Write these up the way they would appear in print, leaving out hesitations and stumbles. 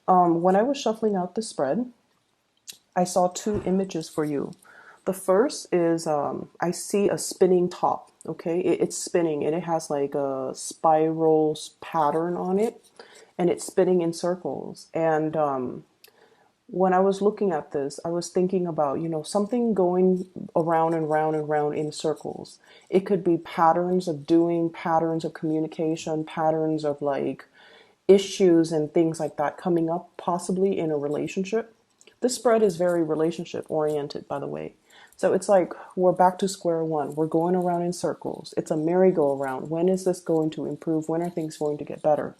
When I was shuffling out the spread, I saw two images for you. The first is I see a spinning top. Okay, it's spinning and it has like a spiral pattern on it, and it's spinning in circles. And when I was looking at this, I was thinking about, something going around and round and round in circles. It could be patterns of doing, patterns of communication, patterns of like issues and things like that coming up possibly in a relationship. This spread is very relationship oriented, by the way. So it's like we're back to square one. We're going around in circles. It's a merry-go-round. When is this going to improve? When are things going to get better?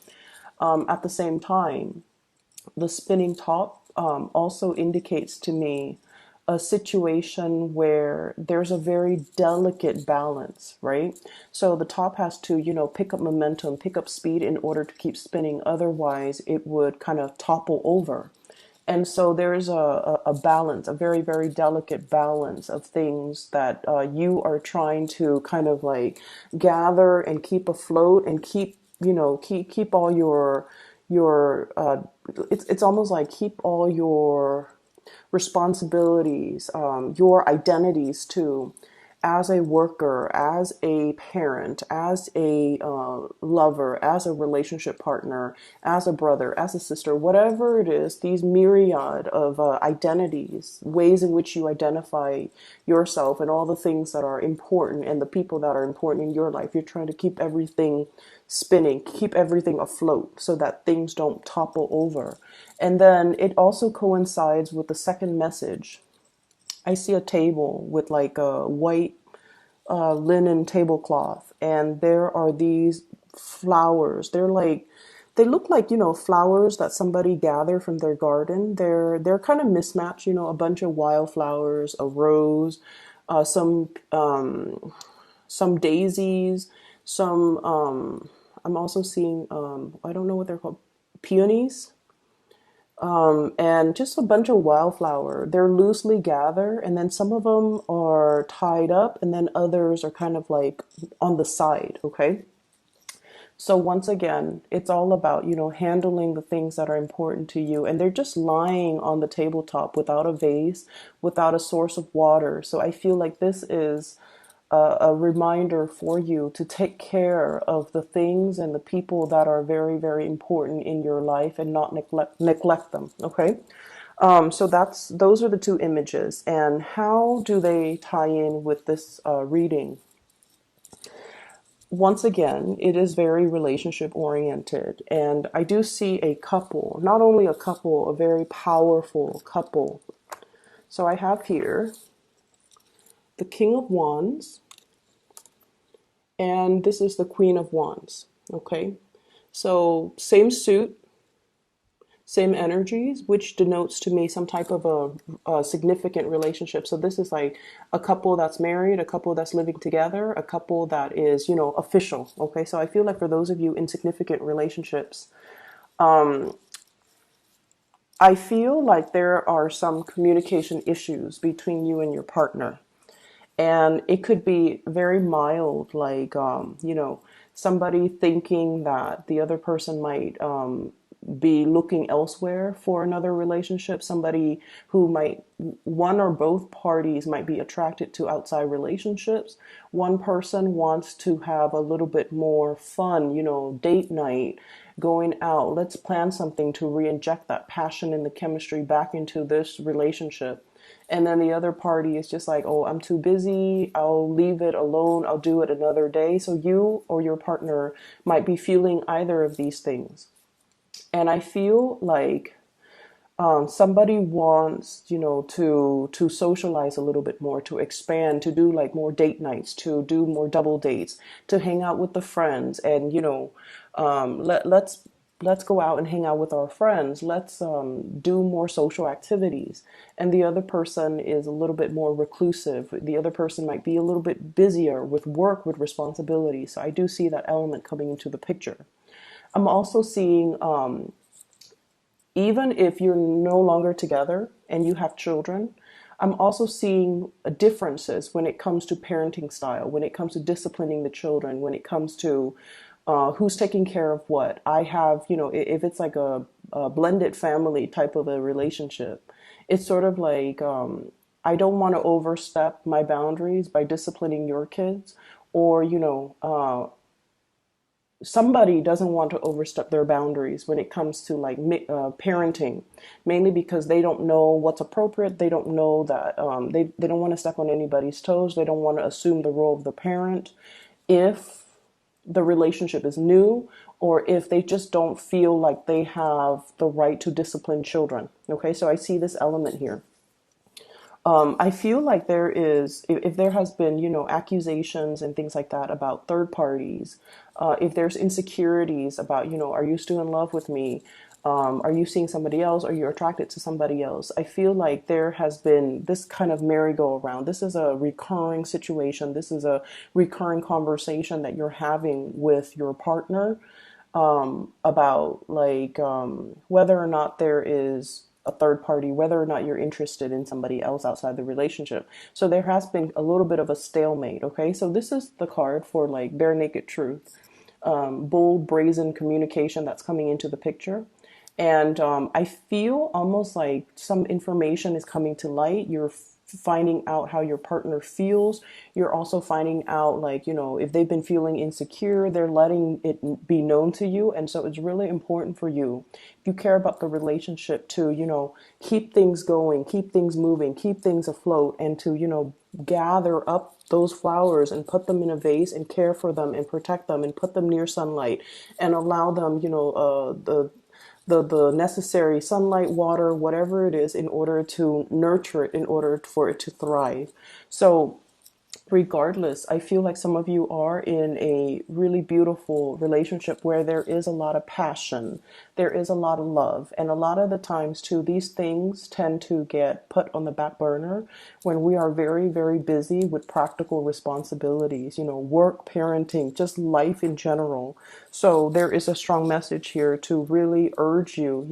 At the same time, the spinning top also indicates to me a situation where there's a very delicate balance, right? So the top has to, pick up momentum, pick up speed in order to keep spinning. Otherwise, it would kind of topple over. And so there is a balance, a very, very delicate balance of things that you are trying to kind of like gather and keep afloat and keep, keep all your it's almost like keep all your responsibilities, your identities too, as a worker, as a parent, as a lover, as a relationship partner, as a brother, as a sister, whatever it is, these myriad of identities, ways in which you identify yourself and all the things that are important and the people that are important in your life. You're trying to keep everything spinning, keep everything afloat so that things don't topple over. And then it also coincides with the second message. I see a table with like a white linen tablecloth, and there are these flowers. They look like, flowers that somebody gathered from their garden. They're kind of mismatched, a bunch of wildflowers, a rose, some daisies, some I'm also seeing I don't know what they're called, peonies, and just a bunch of wildflower. They're loosely gathered, and then some of them are tied up, and then others are kind of like on the side. Okay. So once again, it's all about, handling the things that are important to you. And they're just lying on the tabletop without a vase, without a source of water. So I feel like this is a reminder for you to take care of the things and the people that are very, very important in your life and not neglect them. Okay. So those are the two images. And how do they tie in with this reading? Once again, it is very relationship oriented. And I do see a couple, not only a couple, a very powerful couple. So I have here the King of Wands, and this is the Queen of Wands. Okay. So same suit, same energies, which denotes to me some type of a significant relationship. So this is like a couple that's married, a couple that's living together, a couple that is, official. Okay. So I feel like for those of you in significant relationships, I feel like there are some communication issues between you and your partner. And it could be very mild, like, somebody thinking that the other person might be looking elsewhere for another relationship, somebody who might, one or both parties might be attracted to outside relationships. One person wants to have a little bit more fun, date night, going out. Let's plan something to re-inject that passion and the chemistry back into this relationship. And then the other party is just like, oh, I'm too busy. I'll leave it alone. I'll do it another day. So you or your partner might be feeling either of these things. And I feel like somebody wants, to socialize a little bit more, to expand, to do like more date nights, to do more double dates, to hang out with the friends, and let's go out and hang out with our friends. Let's do more social activities. And the other person is a little bit more reclusive. The other person might be a little bit busier with work, with responsibility. So I do see that element coming into the picture. I'm also seeing, even if you're no longer together and you have children, I'm also seeing differences when it comes to parenting style, when it comes to disciplining the children, when it comes to who's taking care of what. I have, if it's like a blended family type of a relationship. It's sort of like, I don't want to overstep my boundaries by disciplining your kids, or somebody doesn't want to overstep their boundaries when it comes to like parenting, mainly because they don't know what's appropriate. They don't know that, they don't want to step on anybody's toes. They don't want to assume the role of the parent if the relationship is new, or if they just don't feel like they have the right to discipline children. Okay, so I see this element here. I feel like there is, if there has been, accusations and things like that about third parties, if there's insecurities about, are you still in love with me? Are you seeing somebody else? Are you attracted to somebody else? I feel like there has been this kind of merry-go-round. This is a recurring situation. This is a recurring conversation that you're having with your partner, about like, whether or not there is a third party, whether or not you're interested in somebody else outside the relationship. So there has been a little bit of a stalemate. Okay, so this is the card for like bare naked truth, bold, brazen communication that's coming into the picture. And I feel almost like some information is coming to light. You're finding out how your partner feels. You're also finding out, like, if they've been feeling insecure, they're letting it be known to you. And so it's really important for you, if you care about the relationship, to, keep things going, keep things moving, keep things afloat, and to, gather up those flowers and put them in a vase and care for them and protect them and put them near sunlight and allow them, the necessary sunlight, water, whatever it is, in order to nurture it, in order for it to thrive. So regardless, I feel like some of you are in a really beautiful relationship where there is a lot of passion, there is a lot of love, and a lot of the times too, these things tend to get put on the back burner when we are very, very busy with practical responsibilities, work, parenting, just life in general. So there is a strong message here to really urge you,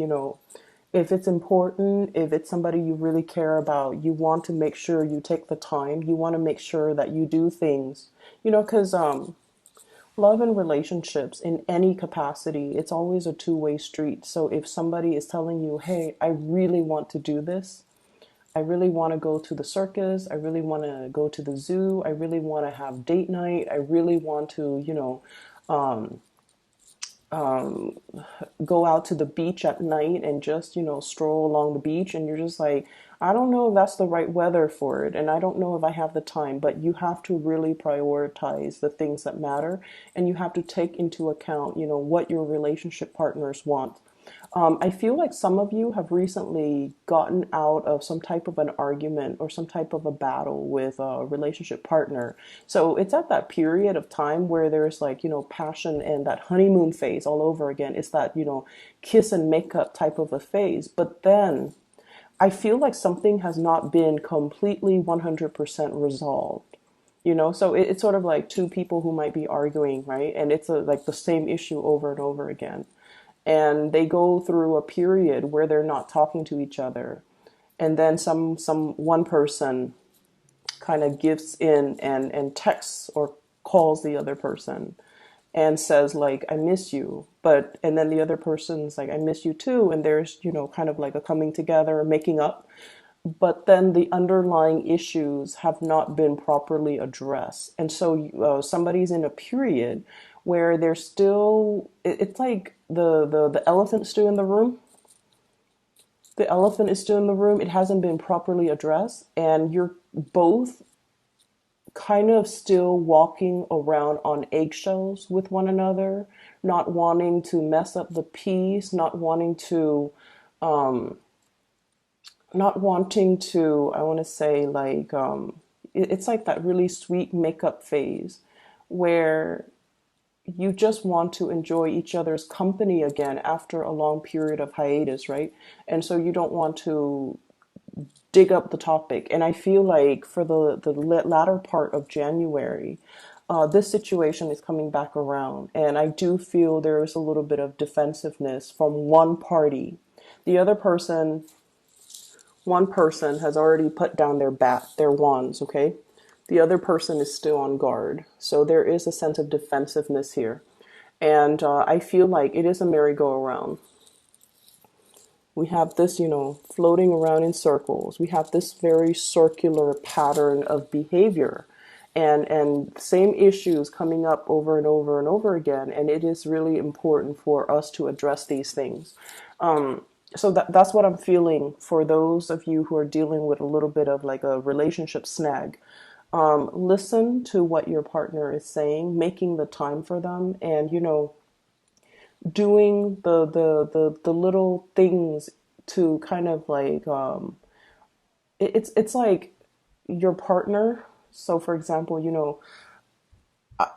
if it's important, if it's somebody you really care about, you want to make sure you take the time. You want to make sure that you do things, because love and relationships in any capacity, it's always a two-way street. So if somebody is telling you, hey, I really want to do this, I really want to go to the circus, I really want to go to the zoo, I really want to have date night, I really want to, um, um, go out to the beach at night and just, stroll along the beach, and you're just like, I don't know if that's the right weather for it, and I don't know if I have the time. But you have to really prioritize the things that matter, and you have to take into account, what your relationship partners want. I feel like some of you have recently gotten out of some type of an argument or some type of a battle with a relationship partner. So it's at that period of time where there's like, passion and that honeymoon phase all over again. It's that, kiss and makeup type of a phase. But then I feel like something has not been completely 100% resolved. So it's sort of like two people who might be arguing, right? And it's like the same issue over and over again, and they go through a period where they're not talking to each other, and then some one person kind of gives in and texts or calls the other person and says like, I miss you. But and then the other person's like, I miss you too, and there's, kind of like a coming together, making up. But then the underlying issues have not been properly addressed. And so somebody's in a period where they're still, it's like the elephant still in the room. The elephant is still in the room. It hasn't been properly addressed. And you're both kind of still walking around on eggshells with one another, not wanting to mess up the peace, um, not wanting to, I want to say, like, it's like that really sweet makeup phase where you just want to enjoy each other's company again after a long period of hiatus, right? And so you don't want to dig up the topic. And I feel like for the latter part of January, this situation is coming back around. And I do feel there is a little bit of defensiveness from one party. The other person, one person has already put down their wands, okay? The other person is still on guard. So there is a sense of defensiveness here. And I feel like it is a merry-go-round. We have this, floating around in circles. We have this very circular pattern of behavior and same issues coming up over and over and over again. And it is really important for us to address these things. So that's what I'm feeling for those of you who are dealing with a little bit of like a relationship snag. Listen to what your partner is saying, making the time for them, and doing the little things to kind of like it's like your partner. So for example,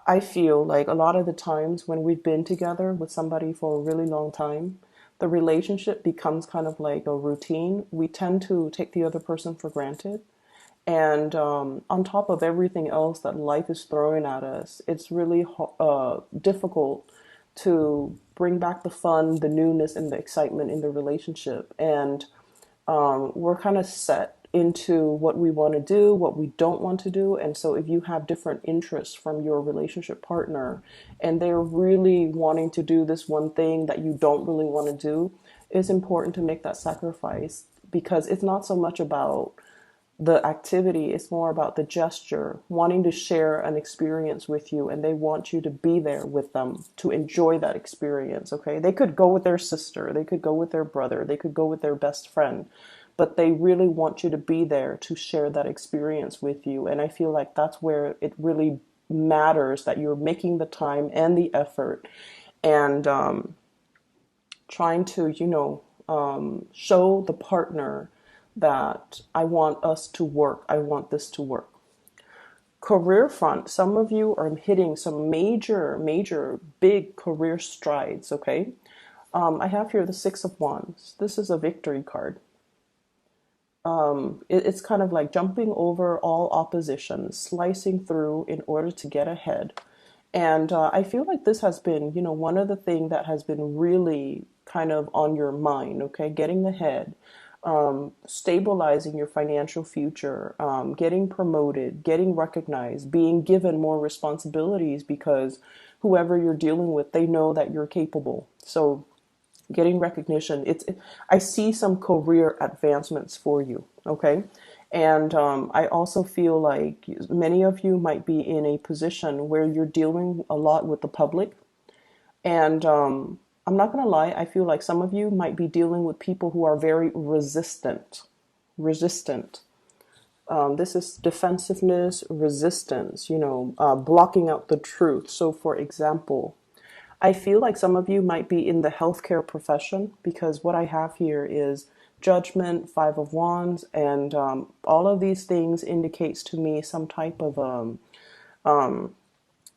I feel like a lot of the times when we've been together with somebody for a really long time, the relationship becomes kind of like a routine. We tend to take the other person for granted. And on top of everything else that life is throwing at us, it's really difficult to bring back the fun, the newness, and the excitement in the relationship. And we're kind of set into what we want to do, what we don't want to do. And so if you have different interests from your relationship partner and they're really wanting to do this one thing that you don't really want to do, it's important to make that sacrifice, because it's not so much about the activity, is more about the gesture, wanting to share an experience with you, and they want you to be there with them to enjoy that experience. Okay, they could go with their sister, they could go with their brother, they could go with their best friend, but they really want you to be there to share that experience with you. And I feel like that's where it really matters, that you're making the time and the effort, and trying to, show the partner that I want us to work. I want this to work. Career front, some of you are hitting some major, major, big career strides, okay? I have here the Six of Wands. This is a victory card. It's kind of like jumping over all opposition, slicing through in order to get ahead. And I feel like this has been, one of the things that has been really kind of on your mind, okay? Getting ahead, stabilizing your financial future, getting promoted, getting recognized, being given more responsibilities, because whoever you're dealing with, they know that you're capable. So getting recognition, I see some career advancements for you, okay? And I also feel like many of you might be in a position where you're dealing a lot with the public. And I'm not going to lie, I feel like some of you might be dealing with people who are very resistant. Resistant. This is defensiveness, resistance, blocking out the truth. So, for example, I feel like some of you might be in the healthcare profession, because what I have here is Judgment, Five of Wands, and all of these things indicates to me some type of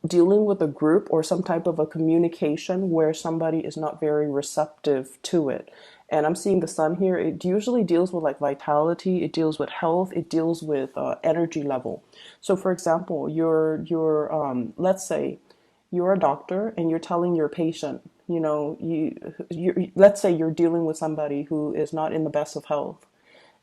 dealing with a group or some type of a communication where somebody is not very receptive to it. And I'm seeing the sun here. It usually deals with like vitality. It deals with health. It deals with energy level. So, for example, let's say you're a doctor and you're telling your patient, let's say you're dealing with somebody who is not in the best of health,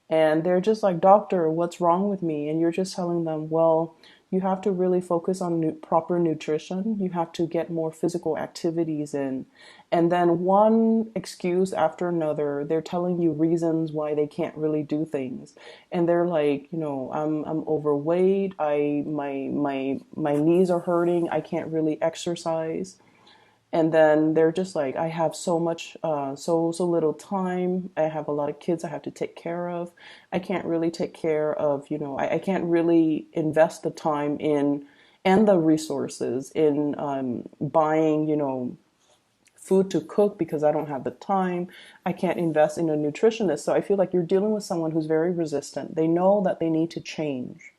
and they're just like, doctor, what's wrong with me? And you're just telling them, well, you have to really focus on proper nutrition. You have to get more physical activities in. And then one excuse after another, they're telling you reasons why they can't really do things. And they're like, I'm overweight. My knees are hurting. I can't really exercise. And then they're just like, I have so much, so little time. I have a lot of kids I have to take care of. I can't really take care of, I can't really invest the time in and the resources in buying, food to cook, because I don't have the time. I can't invest in a nutritionist. So I feel like you're dealing with someone who's very resistant. They know that they need to change,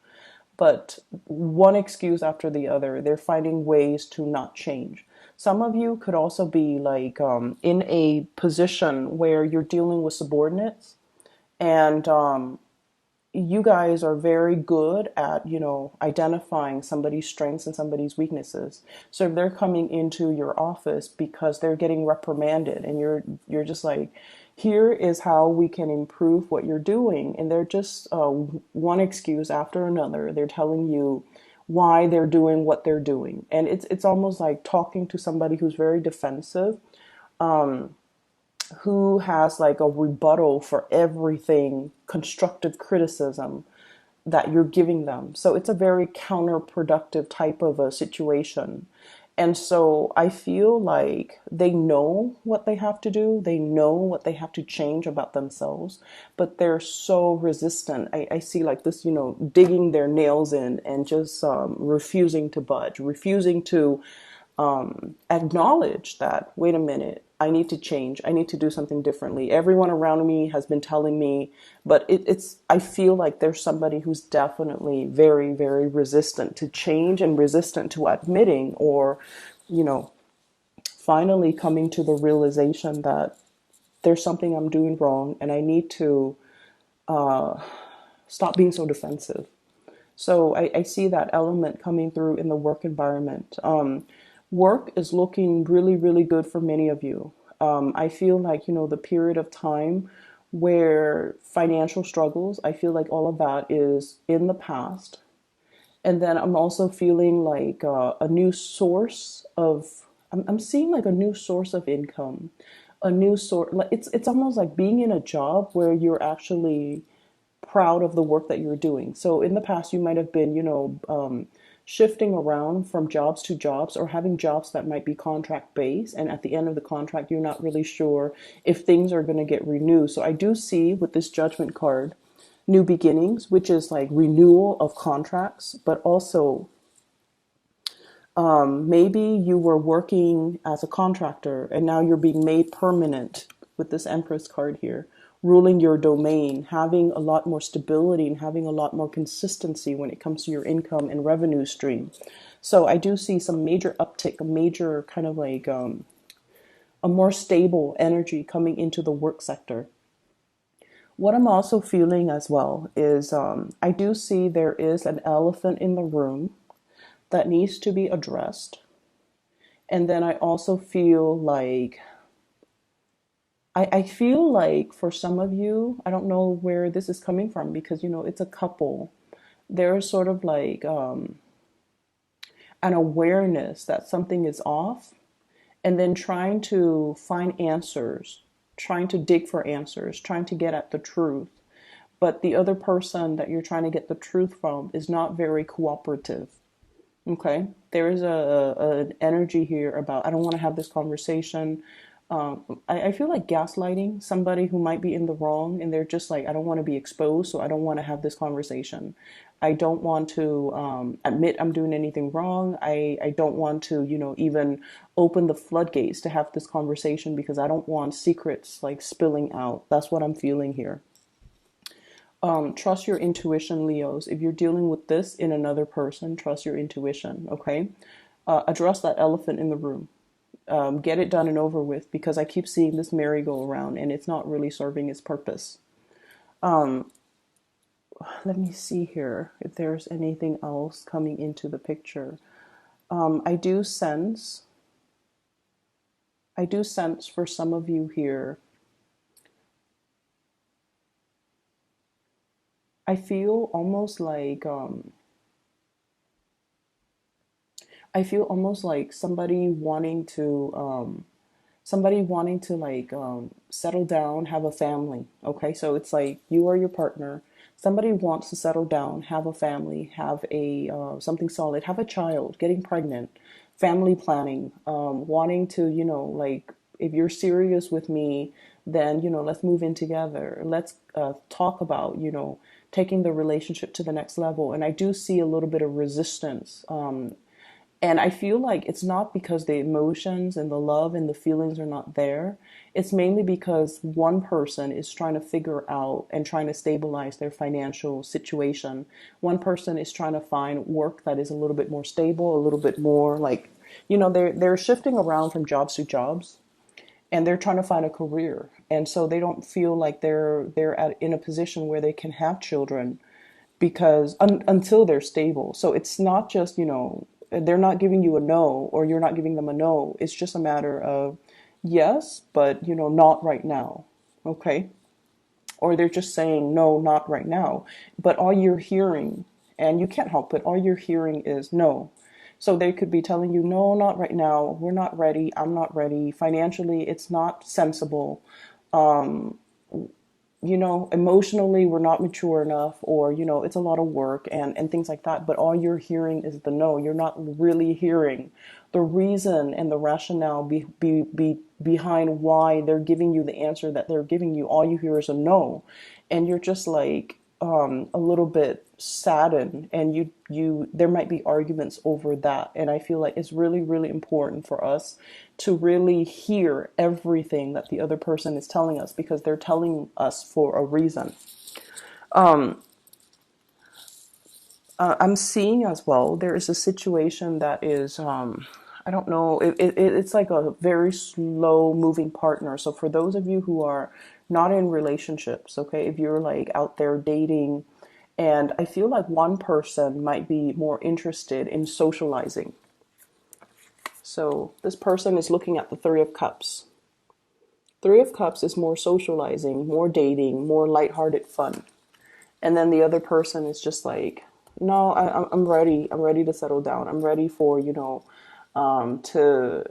but one excuse after the other, they're finding ways to not change. Some of you could also be like in a position where you're dealing with subordinates, and you guys are very good at, identifying somebody's strengths and somebody's weaknesses. So if they're coming into your office because they're getting reprimanded, and you're just like, here is how we can improve what you're doing, and they're just one excuse after another. They're telling you why they're doing what they're doing, and it's almost like talking to somebody who's very defensive. who has like a rebuttal for everything constructive criticism that you're giving them. So it's a very counterproductive type of a situation. And so I feel like they know what they have to do, they know what they have to change about themselves, but they're so resistant. I see like this, digging their nails in and just refusing to budge, refusing to acknowledge that, wait a minute, I need to change. I need to do something differently. Everyone around me has been telling me, but I feel like there's somebody who's definitely very, very resistant to change and resistant to admitting or, you know, finally coming to the realization that there's something I'm doing wrong and I need to stop being so defensive. So I see that element coming through in the work environment. Work is looking really, really good for many of you. I feel like, the period of time where financial struggles, I feel like all of that is in the past. And then I'm also feeling like a new source of, I'm seeing like a new source of income, a new sort, like it's almost like being in a job where you're actually proud of the work that you're doing. So in the past, you might have been, shifting around from jobs to jobs or having jobs that might be contract based. And at the end of the contract, you're not really sure if things are going to get renewed. So I do see with this judgment card, new beginnings, which is like renewal of contracts, but also maybe you were working as a contractor and now you're being made permanent with this Empress card here, ruling your domain, having a lot more stability and having a lot more consistency when it comes to your income and revenue stream. So I do see some major uptick, a major kind of like a more stable energy coming into the work sector. What I'm also feeling as well is I do see there is an elephant in the room that needs to be addressed. And then I also feel like, I feel like for some of you, I don't know where this is coming from because, it's a couple. There's sort of like an awareness that something is off, and then trying to find answers, trying to dig for answers, trying to get at the truth. But the other person that you're trying to get the truth from is not very cooperative. Okay, there is an energy here about, I don't want to have this conversation. I feel like gaslighting somebody who might be in the wrong, and they're just like, I don't want to be exposed, so I don't want to have this conversation. I don't want to admit I'm doing anything wrong. I don't want to, even open the floodgates to have this conversation because I don't want secrets like spilling out. That's what I'm feeling here. Trust your intuition, Leos. If you're dealing with this in another person, trust your intuition, okay? Address that elephant in the room. Get it done and over with because I keep seeing this merry-go-round and it's not really serving its purpose. Let me see here if there's anything else coming into the picture. I do sense for some of you here, I feel almost like somebody wanting to like settle down, have a family. Okay, so it's like you or your partner. Somebody wants to settle down, have a family, have a something solid, have a child, getting pregnant, family planning, wanting to, like if you're serious with me, then let's move in together. Let's talk about taking the relationship to the next level. And I do see a little bit of resistance. And I feel like it's not because the emotions and the love and the feelings are not there. It's mainly because one person is trying to figure out and trying to stabilize their financial situation. One person is trying to find work that is a little bit more stable, a little bit more like, they're shifting around from jobs to jobs and they're trying to find a career. And so they don't feel like in a position where they can have children because until they're stable. So it's not just, they're not giving you a no or you're not giving them a no. It's just a matter of yes, but not right now. Okay? Or they're just saying no, not right now. But all you're hearing, and you can't help it, all you're hearing is no. So they could be telling you, no, not right now. We're not ready. I'm not ready. Financially, it's not sensible. you know, emotionally we're not mature enough, or, you know, it's a lot of work and things like that. But all you're hearing is the no. You're not really hearing the reason and the rationale behind why they're giving you the answer that they're giving you. All you hear is a no. And you're just like a little bit saddened, and there might be arguments over that. And I feel like it's really, really important for us to really hear everything that the other person is telling us, because they're telling us for a reason. I'm seeing as well, there is a situation that is, I don't know, it's like a very slow moving partner. So for those of you who are not in relationships, okay, if you're like out there dating, and I feel like one person might be more interested in socializing. So this person is looking at the Three of Cups. Three of Cups is more socializing, more dating, more lighthearted fun. And then the other person is just like, no, I'm ready. I'm ready to settle down. I'm ready for, you know, to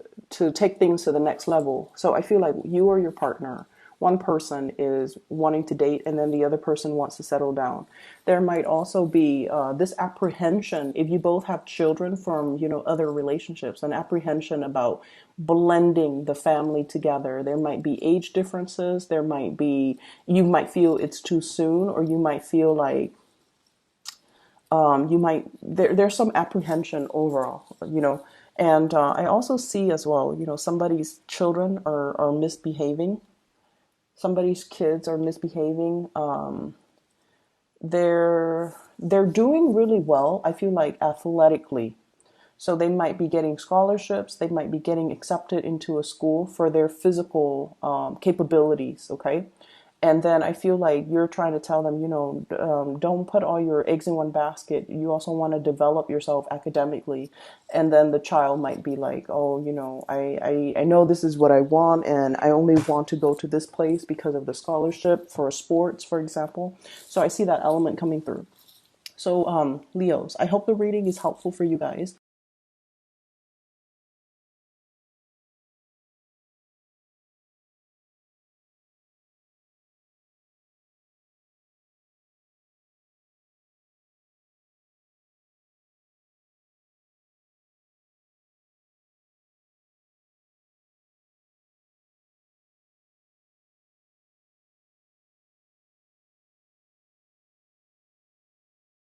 take things to the next level. So I feel like you or your partner, one person is wanting to date, and then the other person wants to settle down. There might also be this apprehension, if you both have children from, you know, other relationships, an apprehension about blending the family together. There might be age differences. There might be, you might feel it's too soon, or you might feel like there's some apprehension overall, you know. And I also see as well, you know, somebody's children are misbehaving. Somebody's kids are misbehaving. They're doing really well, I feel like, athletically. So they might be getting scholarships. They might be getting accepted into a school for their physical capabilities. Okay. And then I feel like you're trying to tell them, you know, don't put all your eggs in one basket. You also want to develop yourself academically. And then the child might be like, oh, you know, I know this is what I want, and I only want to go to this place because of the scholarship for sports, for example. So I see that element coming through. So, Leos, I hope the reading is helpful for you guys.